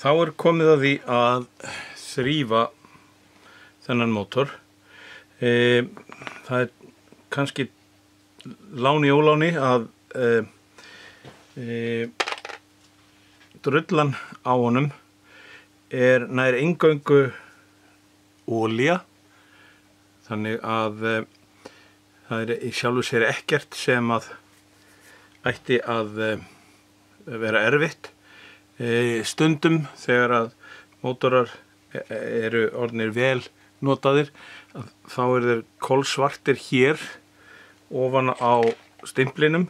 Þá komið að því að þrífa þennan mótor. Það kannski lán í óláni að drullan á honum nær eingöngu olía, þannig að það í sjálfu sér ekkert sem að ætti að vera erfitt. Stundum þegar að mótorar eru orðnir vel notaðir, þá þeir kolsvartir hér ofan á stimplinum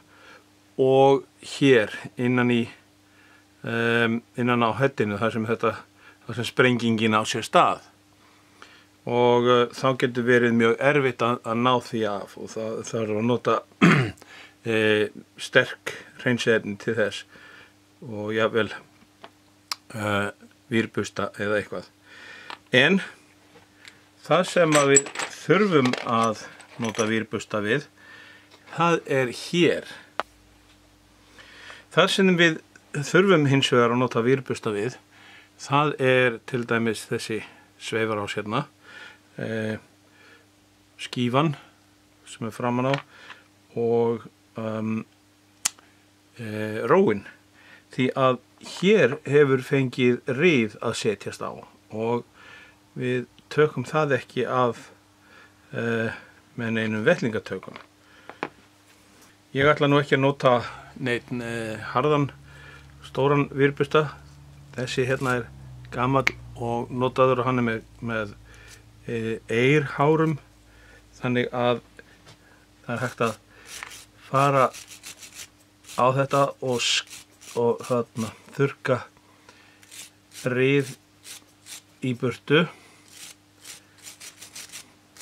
og hér innan á headinu, þar sem sprengingin á sér stað. Og þá getur verið mjög erfitt að ná því af, og það þarf að nota sterk hreinsiefni til þess, og jafnvel vírbusta eða eitthvað. En það sem að við þurfum að nota vírbusta við, það hér. Það sem við þurfum hins vegar að nota vírbusta við, það til dæmis þessi sveifarás hérna, skífan sem framan á og róin, því að hér hefur fengið rið að setjast á og við tökum það ekki af með neinum vettlingatökum. Ég ætla nú ekki að nota neinn harðan stóran vírbusta. Þessi hérna gamall og notaður, og hann með eirhárum, þannig að það hægt að fara á þetta og þarna þurrka rið í burtu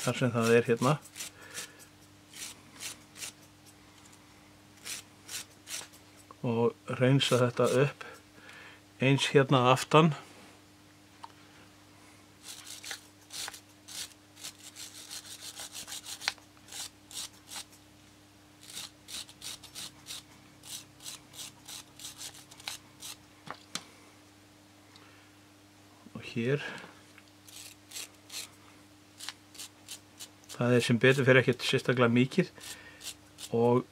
þar sem það hérna, og hreinsa þetta upp eins hérna aftan. Og hér. Það sem betur fyrir ekkert sérstaklega mikið, og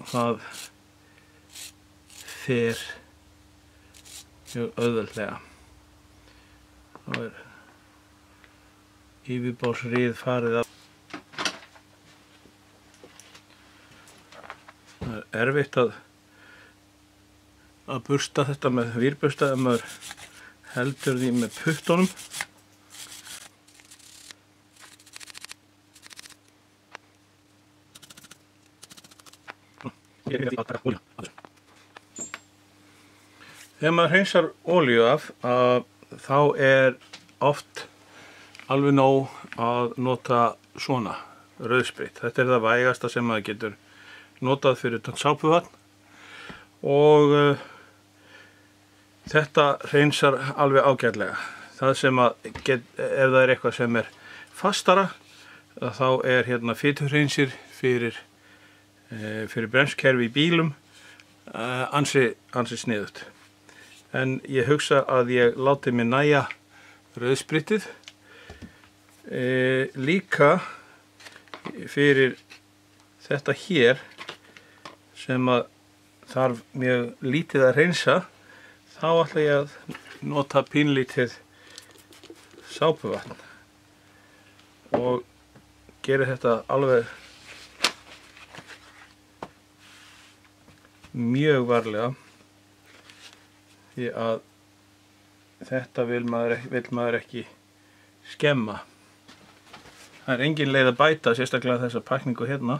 það fer mjög auðveldlega. Þá yfirbórsrið farið af. Það erfitt að bursta þetta með vírbusta ef maður heldur því með puttunum. Þegar maður hreinsar olíu af, þá oft alveg nóg að nota svona rauðsprit. Þetta það vægasta sem maður getur notað fyrir sápuvatn, og þetta hreinsar alveg ágætlega. Það sem ef það eitthvað sem fastara, þá hérna fitushreinsil fyrir bremskerfi í bílum ansi sniðugt. En ég hugsa að ég láti mig nægja rauðspritið. Líka fyrir þetta hér sem þarf mjög lítið að hreinsa, þá ætla ég að nota pínlítið sápuvatn og gera þetta alveg mjög varlega, því að þetta vill maður ekki skemma. Það engin leið að bæta sérstaklega þessa pakningu hérna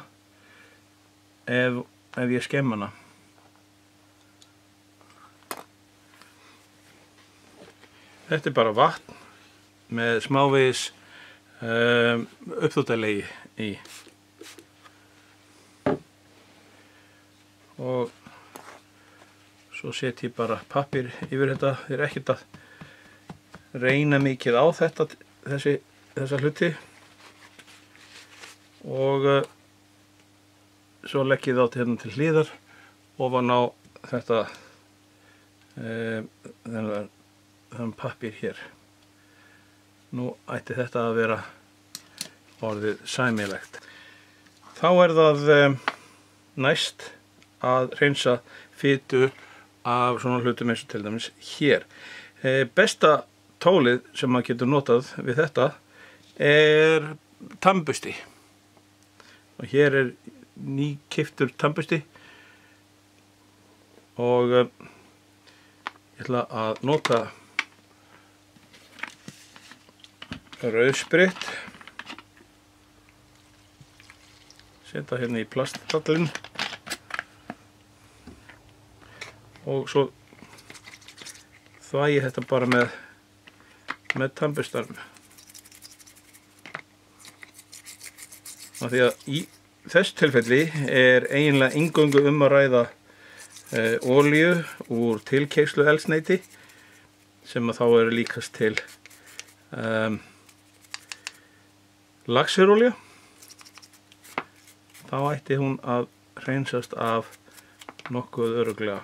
ef ég skemma hana. Þetta bara vatn með smávegis uppþvottalegi í. Og svo set ég bara pappír yfir þetta. Ég ekkert að reyna mikið á þessa hluti, og svo legg ég þá hérna til hliðar ofan á þetta pappír hér. Nú ætti þetta að vera orðið sæmilegt. Þá það næst að hreinsa fitu af svona hlutum eins og til dæmis hér. Besta tólið sem maður getur notað við þetta tannbursti. Og hér nýkeyptur tannbursti og ég ætla að nota rauðspritt. Setja hérna í plastdallinn og svo þvægi ég þetta bara með tannburstarnum. Af því að í þessu tilfelli eiginlega eingöngu að ræða olíu úr tilkeyrslu eldsneyti sem að þá líkast til laxerolía. Þá ætti hún að hreinsast af nokkuð örugglega.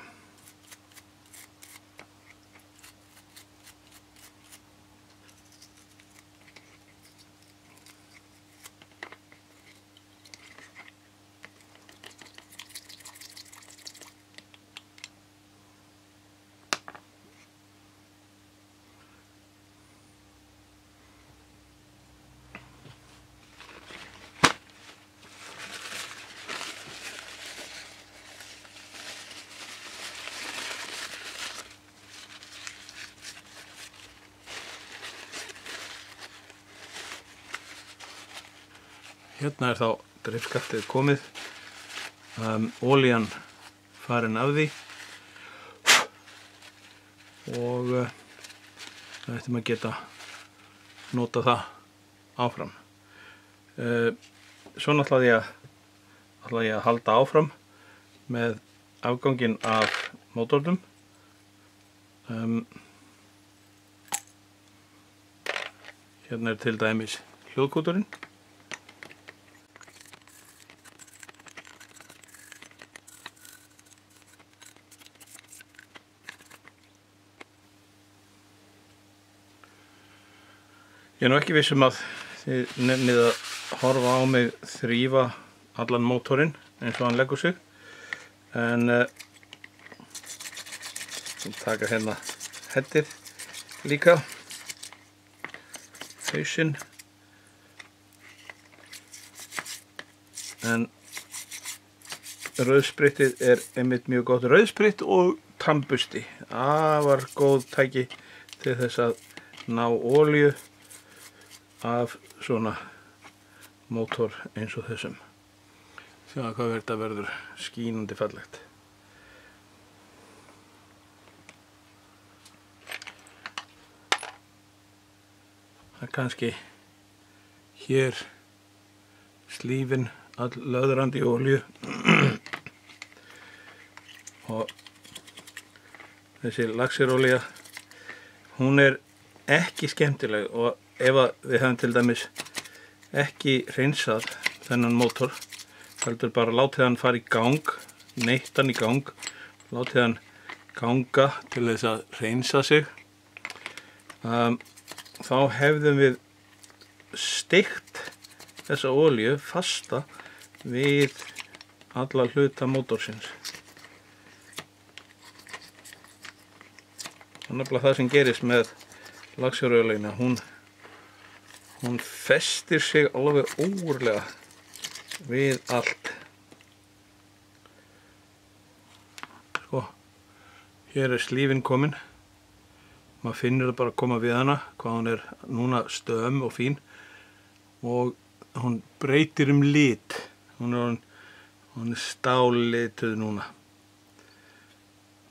Hérna þá drifskaftið komið, olían farin af því og það ættum að geta nota það áfram. Svo ætla ég að halda áfram með afganginn af mótornum. Hérna til dæmis hljóðkúturinn. Ég nú ekki viss að þið nefnið að horfa á mig þrífa allan mótorinn eins og hann leggur sig. En taka hérna heddið líka, hausinn. En rauðsprittið einmitt mjög gott. Rauðspritt og tannbursti. Afar góð tæki til þess að ná olíu af svona mótor eins og þessum. Sjáðu hvað þetta verður skínandi fallegt. Það kannski hér slífin all löðrandi olíu og þessi laxerolía, hún ekki skemmtileg og ef við höfum til dæmis ekki hreinsað þennan mótor, heldur bara látið hann fara í gang, neytt hann í gang, látið hann ganga til þess að hreinsa sig, þá hefðum við steikt þessa olíu fasta við alla hluta mótorsins. Þannig að það sem gerist með laxerolíuna, hún festir sig alveg ógurlega við allt. Sko, hér slífin komin. Maður finnur það bara að koma við hana, hvað hún núna stöm og fín. Og hún breytir lit. Hún stállituð núna.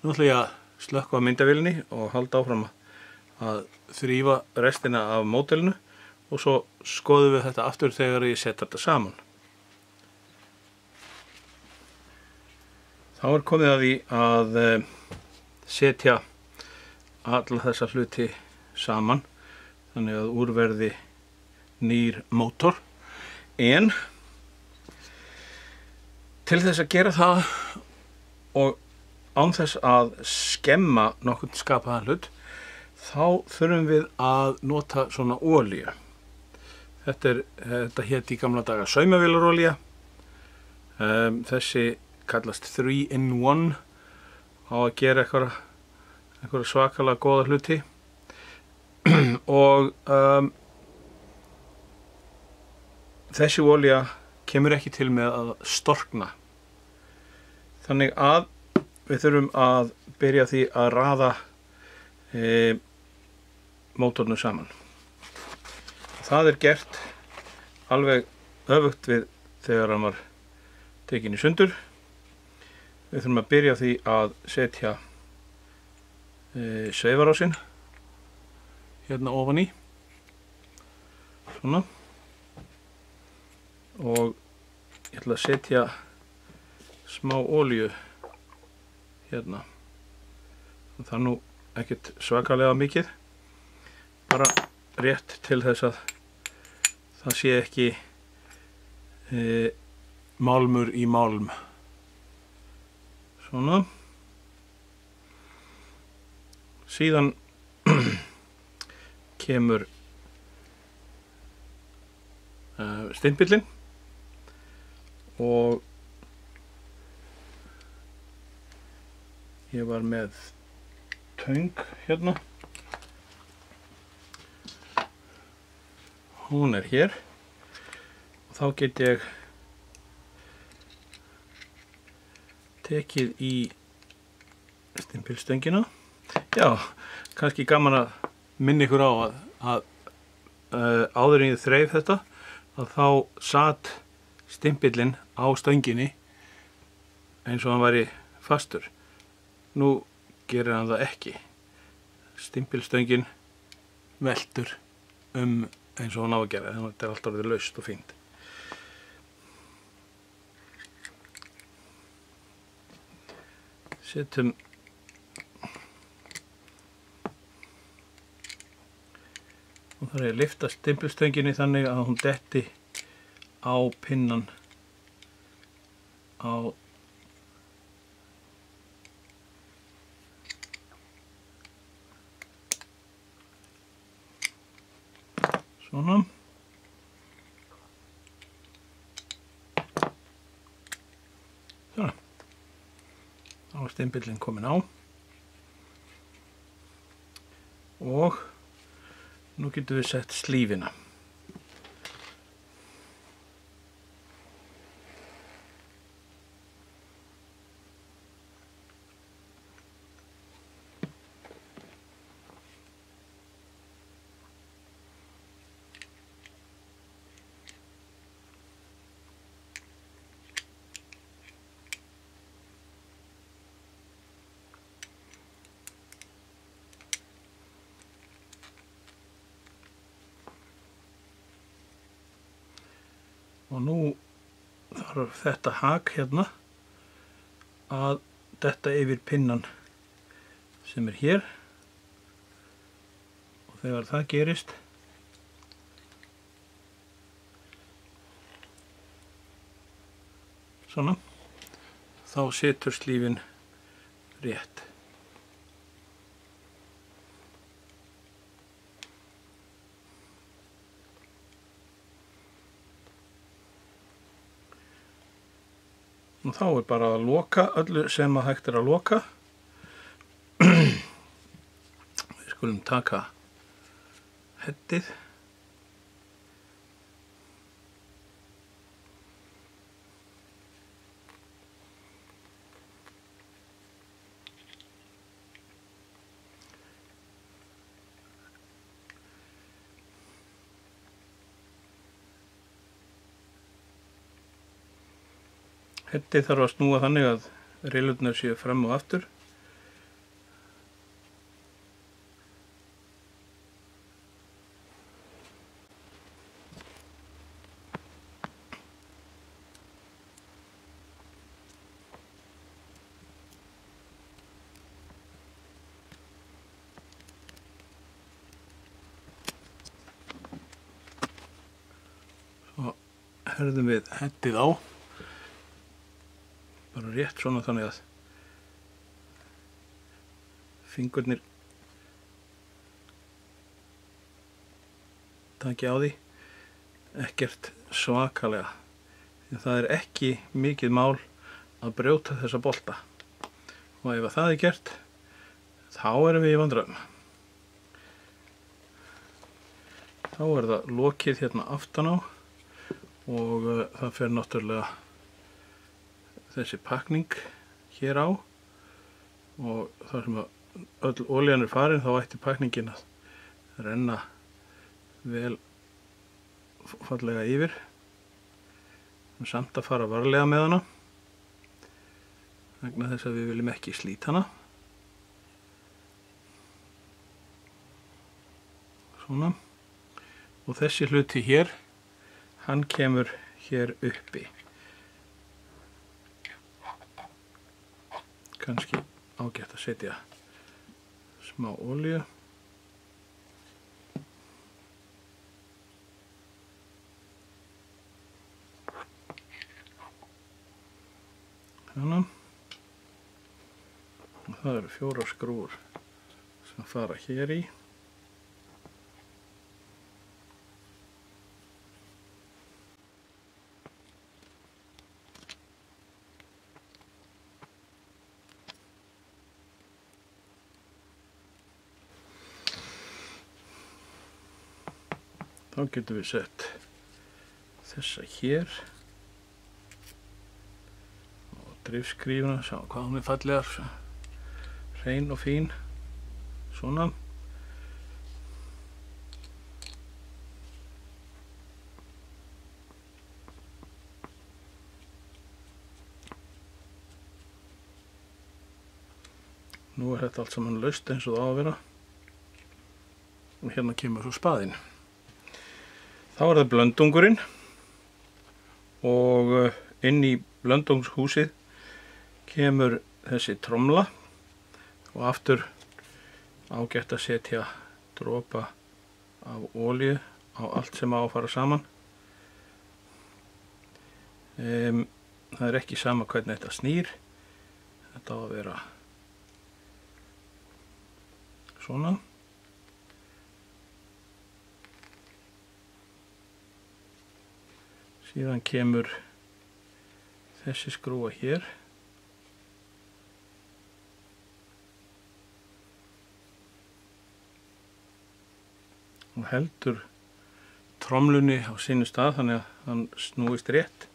Nú ætla ég að slökkva myndavélinni og halda áfram að þrífa restina af módelinu. Og svo skoðum við þetta aftur þegar ég set þetta saman. Þá komið að því að setja alla þessa hluti saman þannig að úr verði nýr mótor. En til þess að gera það og án þess að skemma nokkurn skapaðan hlut, þá þurfum við að nota svona olíu. Þetta hét í gamla daga saumavélarolía. Þessi kallast 3-in-1 á að gera einhverja svakalega góða hluti. Og þessi olía kemur ekki til með að storkna. Þannig að við þurfum að byrja því að raða mótornum saman. Það er gert alveg öfugt við þegar hann var tekinn í sundur. Við þurfum að byrja því að setja sveifarásinn hérna ofan í. Svona. Og ég ætla að setja smá olíu hérna. Það er nú ekkert svakalega mikið. Bara rétt til þess að það sé ekki málmur í málm. Svona. Síðan kemur steinbíllinn og ég var með töng hérna. Hún er hér og þá get ég tekið í steinbílstöngina. Já, kannski gaman að minna ykkur á að áður en ég þreif þetta að þá sat steinbíllinn á stönginni eins og hann væri fastur. Nú gerir hann það ekki. Steinbílstöngin veltur eins og hann á að gera. Þetta er alltaf orðið laust og fínt. Setjum og þar er að lyfta steinbílstönginni þannig að hún detti á pinnan á svona. Svona. Þá er steinbíllinn kominn á. Og nú getum við sett slífina. Og nú þarf þetta hak hérna að detta yfir pinnan sem er hér. Og þegar það gerist svona, þá situr slífin rétt. Og þá er bara að loka öllu sem að hægt er að loka. Við skulum taka heddið. Heddið þarf að snúa þannig að reilurnar séu fram og aftur. Svo herðum við heddið á. Bara rétt svona þannig að fingurnir taki á því, ekkert svakalega. En það er ekki mikið mál að brjóta þessa bolta. Og ef það er gert, þá erum við í vandræðum. Þá er það lokið hérna aftan á og það fer náttúrulega þessi pakning hér á og þar sem öll olían er farin þá ætti pakningin að renna vel fallega yfir. Samt að fara varlega með hana vegna þess að við viljum ekki slíta hana. Svona. Og þessi hluti hér, hann kemur hér uppi. Kannski ágætt að setja smá olíu. Hérna. Og það eru 4 skrúfur sem fara hér í. Þá getum við sett þessa hér og drifskrýfuna, sjá hvað hún er fallegar, hrein og fín, svona. Nú er þetta allt saman laust eins og það á að vera og hérna kemur svo spaðinn. Þá er það blöndungurinn og inn í blöndungshúsið kemur þessi tromla og aftur ágætt að setja dropa af olíu á allt sem á að fara saman. Það er ekki sama hvernig þetta snýr. Þetta á að vera svona. Síðan kemur þessi skrúfa hér. Og heldur tromlunni á sínu stað þannig að hann snúist rétt.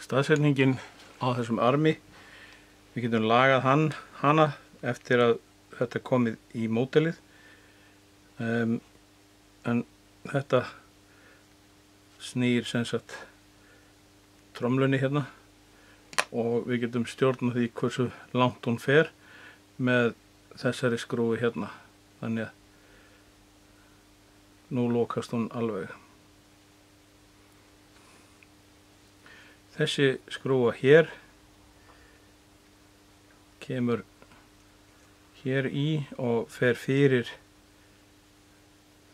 Staðsetningin á þessum armi, við getum lagað hana eftir að þetta er komið í módelið, en þetta snýr sem sagt tromlunni hérna og við getum stjórnað því hversu langt hún fer með þessari skrúfu hérna, þannig að nú lokast hún alveg. Þessi skrúfa hér kemur hér í og fer fyrir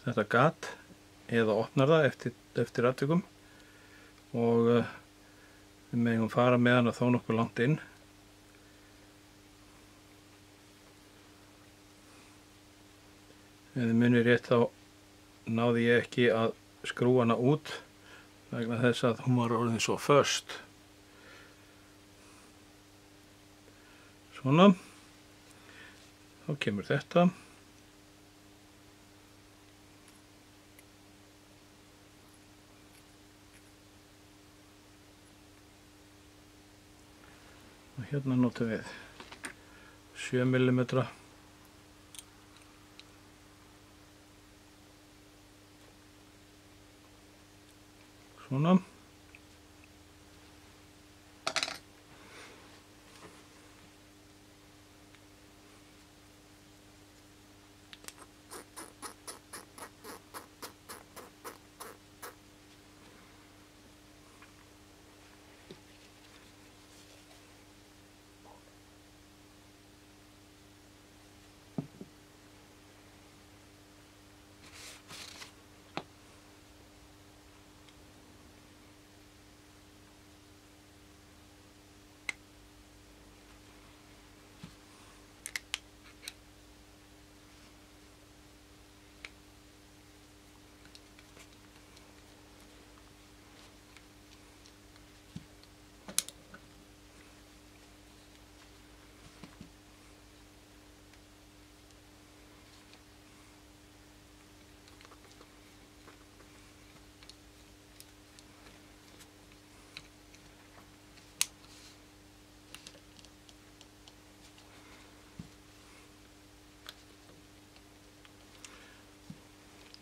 þetta gat eða opnar það eftir atvikum og við megum fara með hana þó nokkuð langt inn. Ef þið munið rétt þá náði ég ekki að skrúa hana út vegna þess að hún var orðin svo föst. Svona. Þá kemur þetta. Og hérna notum við 7 mm. Svona.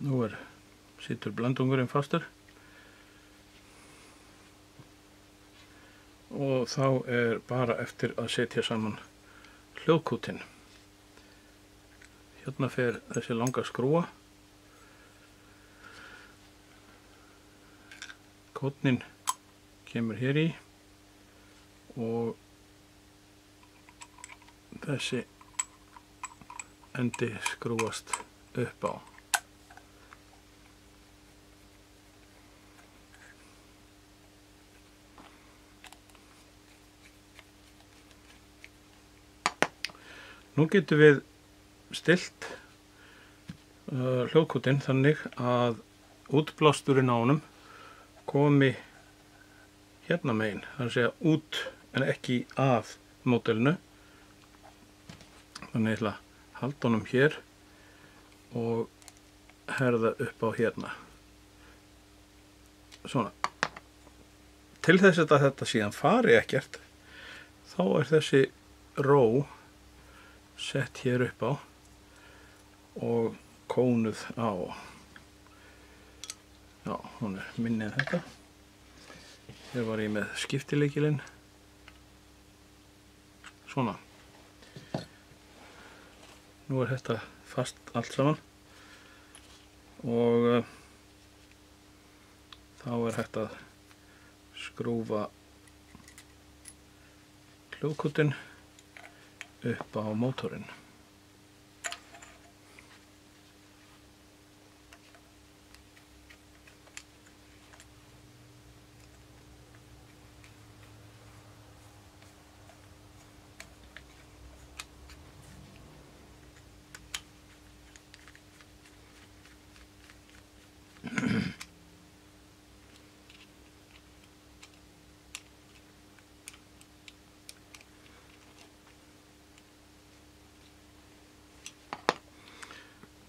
Nú situr blandungurinn fastur og þá bara eftir að setja saman hljóðkútinn. Hérna fer þessi langa skrúa. Kónninn kemur hér í og þessi endi skrúast upp á. Nú getum við stillt hljóðkútinn þannig að útblásturinn á honum komi hérna megin, það er að segja út en ekki að módelinu. Þannig ég ætla að halda honum hér og herða upp á hérna. Svona. Til þess að þetta síðan fari ekkert, þá þessi ró sett hér upp á og kónuð á. Já, hún minni en þetta. Hér var ég með skiptilykilinn. Svona. Nú þetta fast allt saman og þá hægt að skrúfa hljóðkútinn upp á mótorinn.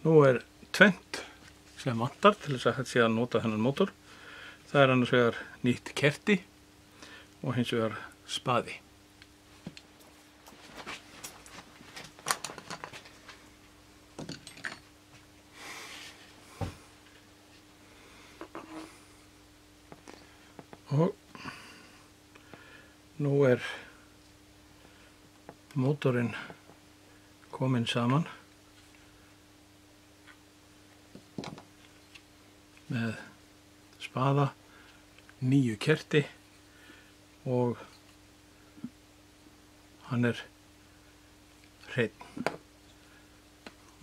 Nú tvennt sem vantar til þess að hægt sé að nota þennan mótor. Það annars vegar nýtt kerti og hins vegar spaði. Og nú mótorinn kominn saman með spaða, nýju kerti og hann hreinn.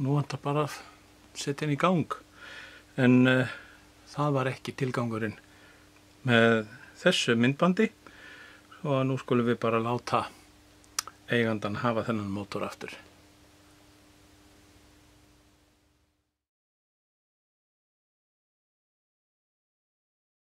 Nú vantar bara að setja hann í gang, en það var ekki tilgangurinn með þessu myndbandi, og nú skulum við bara láta eigandann hafa þennan mótor aftur.